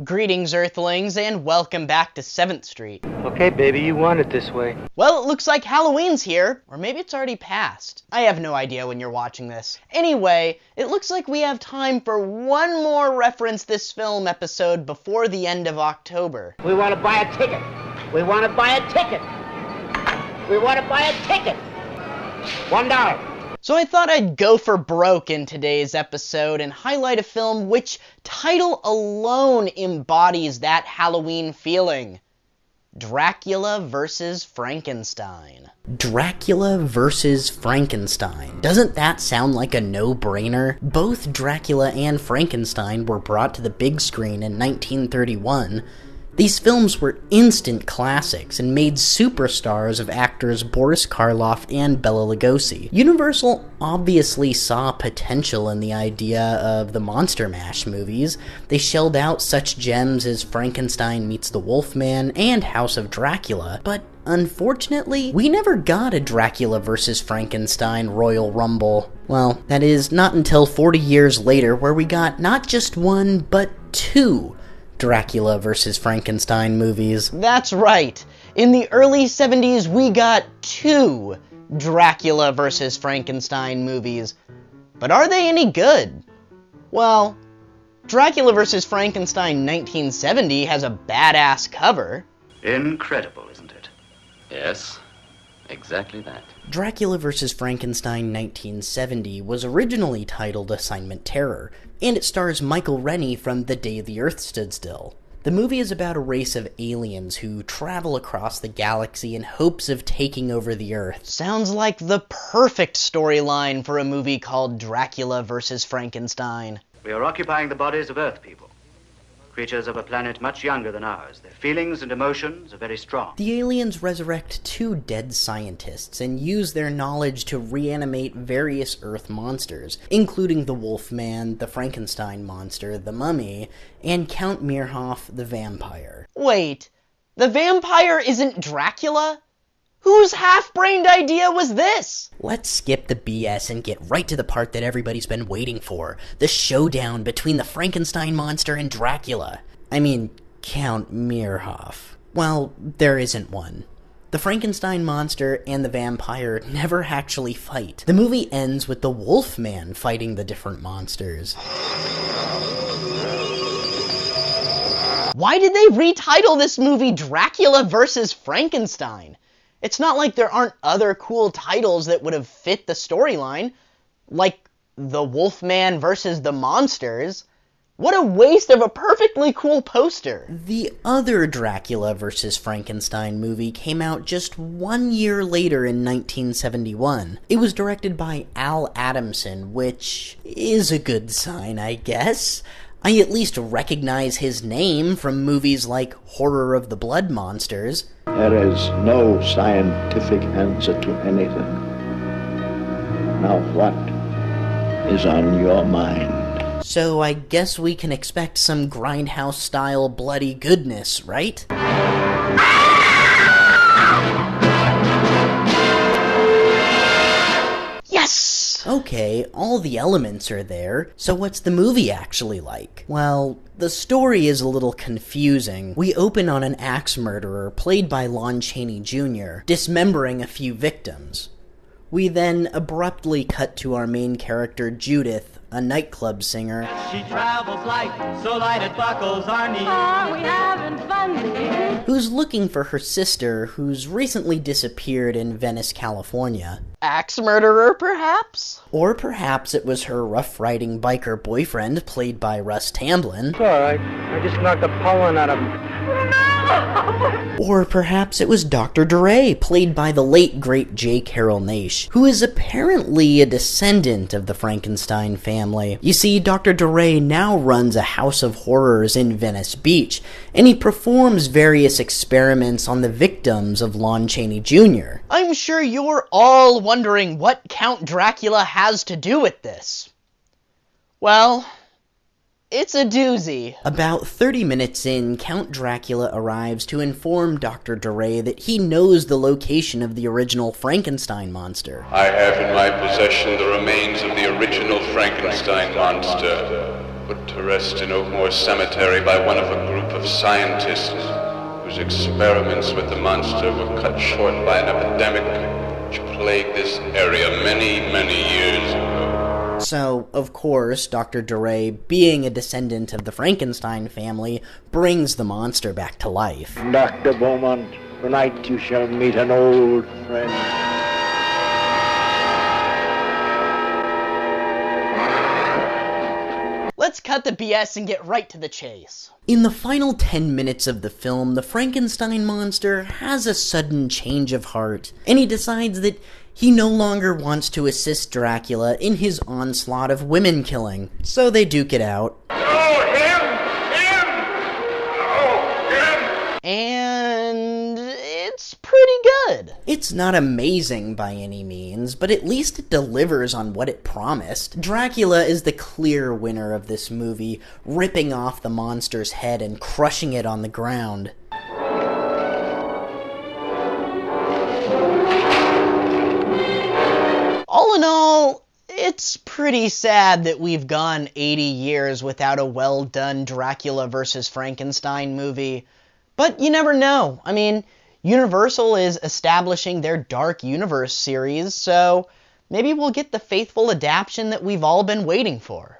Greetings, Earthlings, and welcome back to 7th Street. Okay, baby, you want it this way. Well, it looks like Halloween's here, or maybe it's already passed. I have no idea when you're watching this. Anyway, it looks like we have time for one more Reference This Film episode before the end of October. We want to buy a ticket. We want to buy a ticket. We want to buy a ticket. $1. So I thought I'd go for broke in today's episode and highlight a film which title alone embodies that Halloween feeling. Dracula vs. Frankenstein. Dracula vs. Frankenstein. Doesn't that sound like a no-brainer? Both Dracula and Frankenstein were brought to the big screen in 1931. These films were instant classics and made superstars of actors Boris Karloff and Bela Lugosi. Universal obviously saw potential in the idea of the Monster Mash movies. They shelled out such gems as Frankenstein Meets the Wolfman and House of Dracula, but unfortunately, we never got a Dracula vs. Frankenstein Royal Rumble. Well, that is not until 40 years later where we got not just one, but two Dracula vs. Frankenstein movies. That's right. In the early 70s, we got two Dracula vs. Frankenstein movies. But are they any good? Well, Dracula vs. Frankenstein 1970 has a badass cover. Incredible, isn't it? Yes, exactly that. Dracula vs. Frankenstein 1970 was originally titled Assignment Terror, and it stars Michael Rennie from The Day the Earth Stood Still. The movie is about a race of aliens who travel across the galaxy in hopes of taking over the Earth. Sounds like the perfect storyline for a movie called Dracula vs. Frankenstein. We are occupying the bodies of Earth people. Creatures of a planet much younger than ours. Their feelings and emotions are very strong. The aliens resurrect two dead scientists and use their knowledge to reanimate various Earth monsters, including the Wolfman, the Frankenstein monster, the Mummy, and Count Meerhoff, the vampire. Wait, the vampire isn't Dracula? Whose half-brained idea was this? Let's skip the BS and get right to the part that everybody's been waiting for. The showdown between the Frankenstein monster and Dracula. I mean, Count Meerhoff. Well, there isn't one. The Frankenstein monster and the vampire never actually fight. The movie ends with the Wolfman fighting the different monsters. Why did they retitle this movie Dracula vs. Frankenstein? It's not like there aren't other cool titles that would have fit the storyline, like The Wolfman vs. the Monsters. What a waste of a perfectly cool poster. The other Dracula vs. Frankenstein movie came out just 1 year later in 1971. It was directed by Al Adamson, which is a good sign, I guess. I at least recognize his name from movies like Horror of the Blood Monsters. There is no scientific answer to anything. Now what is on your mind? So I guess we can expect some Grindhouse-style bloody goodness, right? Yes! Okay, all the elements are there, so what's the movie actually like? Well, the story is a little confusing. We open on an axe murderer, played by Lon Chaney Jr., dismembering a few victims. We then abruptly cut to our main character, Judith, a nightclub singer. She travels light, so light it buckles our knees. Are we having fun here? Who's looking for her sister, who's recently disappeared in Venice, California. Axe murderer, perhaps? Or perhaps it was her rough-riding biker boyfriend, played by Russ Tamblyn. It's alright. I just knocked the pollen out of him. Or perhaps it was Dr. DeRay, played by the late great J. Carrol Naish, who is apparently a descendant of the Frankenstein family. You see, Dr. DeRay now runs a house of horrors in Venice Beach, and he performs various experiments on the victims of Lon Chaney Jr. I'm sure you're all wondering what Count Dracula has to do with this. Well, it's a doozy. About 30 minutes in, Count Dracula arrives to inform Dr. DeRay that he knows the location of the original Frankenstein monster. I have in my possession the remains of the original Frankenstein monster. put to rest in Oakmore Cemetery by one of a group of scientists whose experiments with the monster were cut short by an epidemic which plagued this area many, many years ago. So, of course, Dr. DeRay, being a descendant of the Frankenstein family, brings the monster back to life. Dr. Beaumont, tonight you shall meet an old friend. Let's cut the BS and get right to the chase. In the final 10 minutes of the film, the Frankenstein monster has a sudden change of heart, and he decides that he no longer wants to assist Dracula in his onslaught of women killing. So they duke it out. And it's pretty good. It's not amazing by any means, but at least it delivers on what it promised. Dracula is the clear winner of this movie, ripping off the monster's head and crushing it on the ground. All in all, it's pretty sad that we've gone 80 years without a well-done Dracula vs. Frankenstein movie. But you never know. I mean, Universal is establishing their Dark Universe series, so maybe we'll get the faithful adaptation that we've all been waiting for.